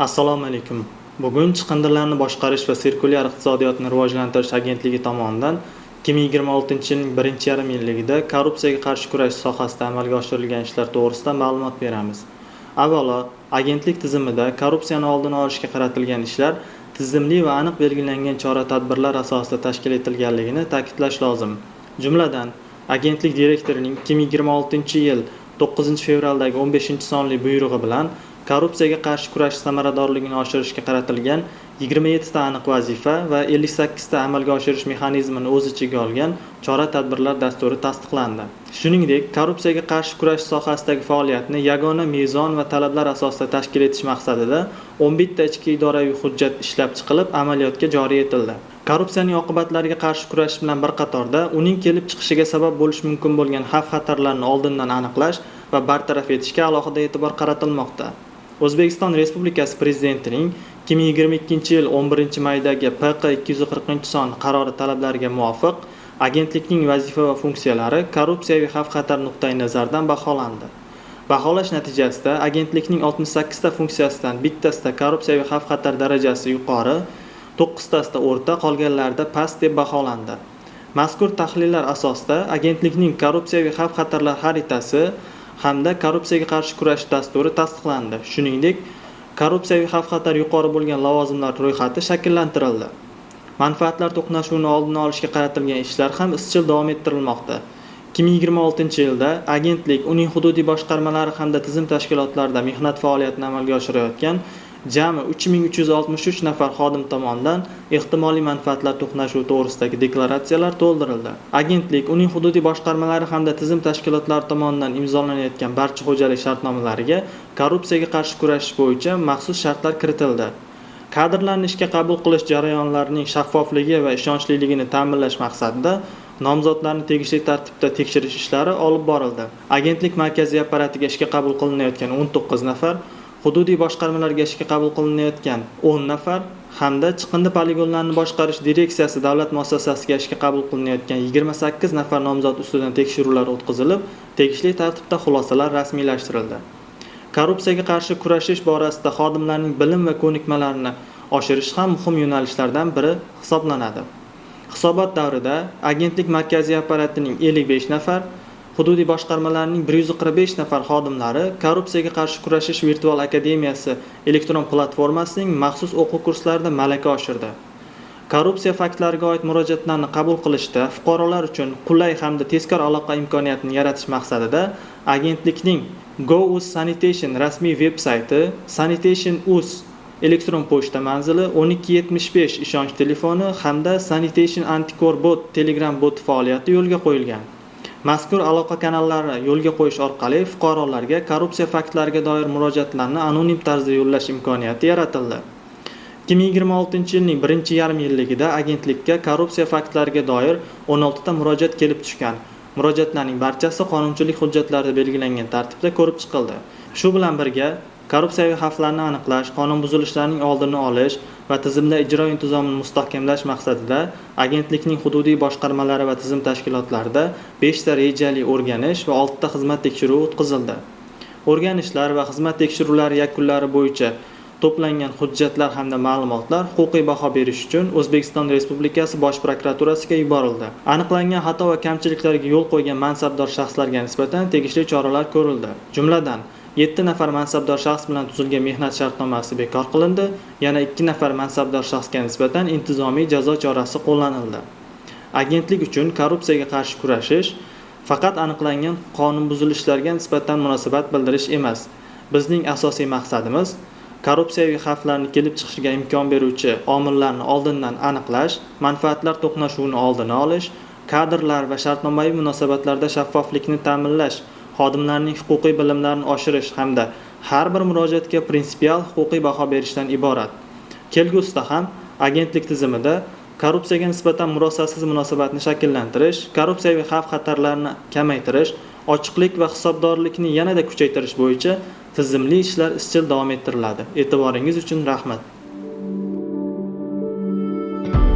Assalomu alaykum. Bugun Chiqindilarni boshqarish va sirkulyar iqtisodiyotni rivojlantirish agentligi tomonidan 2026-yilning 1,5-yilligida korrupsiyaga qarshi kurash sohasida amalga oshirilgan ishlar to'g'risida ma'lumot beramiz. Avvalo, agentlik tizimida korrupsiyani oldini olishga qaratilgan ishlar tizimli va aniq belgilangan chora-tadbirlar asosida tashkil etilganligini ta'kidlash lozim. Jumladan, agentlik direktorining 2026-yil 9-fevraldagi 15-sonli buyrug'i bilan korrupsiyaga qarshi kurash samaradorligini oshirishga qaratilgan 27 ta aniq vazifa va 58 ta amalga oshirish mexanizmini o'z ichiga olgan chora-tadbirlar dasturi tasdiqlandi. Shuningdek, korrupsiyaga qarshi kurash sohasidagi faoliyatni yagona mezon va talablar asosida tashkil etish maqsadida 11 ta ichki idoraviy hujjat ishlab chiqilib, amaliyotga joriy etildi. Korrupsiyaning oqibatlariga qarshi kurash bilan bir qatorda uning kelib chiqishiga sabab bo'lishi mumkin bo'lgan xavf-xatarlarni oldindan aniqlash va bartaraf etishga alohida e'tibor qaratilmoqda. O'zbekiston Respublikasi Prezidentining 2022-yil 11-maydagi PQ 240-son qarori talablariga muvofiq agentlikning vazifa va funksiyalari korrupsiyaviy xavf-xatar nuqtai nazaridan baholandi. Baholash natijasida agentlikning 68 ta funksiyasidan bittasida korrupsiyaviy xavf-xatar darajasi yuqori, 9 tasida o'rta, qolganlarida past deb baholandi. Mazkur tahlillar asosida agentlikning korrupsiyaviy xavf-xatarlar xaritasi hamda korrupsiyaga qarshi kurash dasturi tasdiqlandi. Shuningdek, korrupsiyaviy xavf-xatar yuqori bo'lgan lavozimlar ro'yxati shakllantirildi. Manfaatlar to'qnashuvini oldini olishga qaratilgan ishlar ham izchil davom ettirilmoqda. 2026-yilda agentlik uning hududiy boshqarmalari hamda tizim tashkilotlarida mehnat faoliyatini amalga oshirayotgan jami 3363 nafar xodim tomonidan ehtimoliy manfaatlar to'qnashuvi to'g'risidagi deklaratsiyalar to'ldirildi. Agentlik uning hududiy boshqarmalari hamda tizim tashkilotlari tomonidan imzolanayotgan barcha xo'jalik shartnomalariga korrupsiyaga qarshi kurashish bo'yicha maxsus shartlar kiritildi. Kadrlarni ishga qabul qilish jarayonlarining shaffofligi va ishonchliligini ta'minlash maqsadida nomzodlarni tegishli tartibda tekshirish ishlari olib borildi. Agentlik markaziy apparatiga ishga qabul qilinayotgan 19 nafar, hududiy boshqarmalarga ishga qabul qilinayotgan 10 nafar hamda chiqindi poligonlarini boshqarish direksiyasi davlat muassasasiga ishga qabul qilinayotgan 28 nafar nomzod ustidan tekshiruvlar o'tkazilib, tegishli tartibda xulosalar rasmiylashtirildi. Korrupsiyaga qarshi kurashish borasida xodimlarning bilim va ko'nikmalarini oshirish ham muhim yo'nalishlardan biri hisoblanadi. Hisobot davrida agentlik markaziy apparatining 55 nafar, hududiy boshqarmalarning 145 nafar xodimlari korrupsiyaga qarshi kurashish virtual akademiyasi elektron platformasining maxsus o'quv kurslarida malaka oshirdi. Korrupsiya faktlariga oid murojaatlarni qabul qilishda fuqarolar uchun qulay hamda tezkor aloqa imkoniyatini yaratish maqsadida agentlikning Go.uz Sanitation rasmiy veb-sayti, Sanitation.uz elektron pochta manzili, 1275 ishonch telefoni hamda Sanitation Anticore Bot Telegram bot faoliyati yo'lga qo'yilgan. Mazkur aloqa kanallari yo'lga qo'yish orqali fuqarolarga korrupsiya faktlariga doir murojaatlarni anonim tarzda yo'llash imkoniyati yaratildi. 2026-yilning 1,5-yilligida agentlikka korrupsiya faktlariga doir 16 ta murojaat kelib tushgan. Murojaatlarning barchasi qonunchilik hujjatlarida belgilangan tartibda ko'rib chiqildi. Shu bilan birga korrupsiyaviy xavflarni aniqlash, qonun buzilishlarining oldini olish va tizimda ijro intizomini mustahkamlash maqsadida agentlikning hududiy boshqarmalari va tizim tashkilotlarida 5 ta rejali o'rganish va 6 ta xizmat tekshiruvi o'tkazildi. O'rganishlar va xizmat tekshiruvlari yakunlari bo'yicha to'plangan hujjatlar hamda ma'lumotlar huquqiy baho berish uchun O'zbekiston Respublikasi Bosh prokuraturasiga yuborildi. Aniqlangan xato va kamchiliklarga yo'l qo'ygan mansabdor shaxslarga nisbatan tegishli choralar ko'rildi. Jumladan 7 nafar mansabdor shaxs bilan tuzilgan mehnat shartnomasi bekor qilindi, yana 2 nafar mansabdor shaxsga nisbatan intizomiy jazo chorasi qo'llanildi. Agentlik uchun korrupsiyaga qarshi kurashish faqat aniqlangan qonun buzilishlarga nisbatan munosabat bildirish emas. Bizning asosiy maqsadimiz korrupsiyaviy xavflarni kelib chiqishiga imkon beruvchi omillarni oldindan aniqlash, manfaatlar to'qnashuvini oldini olish, kadrlar va shartnomaviy munosabatlarda shaffoflikni ta'minlash, xodimlarning huquqiy bilimlarini oshirish hamda har bir murojaatga prinsipial huquqiy baho berishdan iborat. Kelgusida ham agentlik tizimida korrupsiyaga nisbatan murosatsiz munosabatni shakllantirish, korrupsiyaviy xavf-xatarlarni kamaytirish, ochiqlik va hisobdorlikni yanada kuchaytirish bo'yicha tizimli ishlar izchil davom ettiriladi. E'tiboringiz uchun rahmat.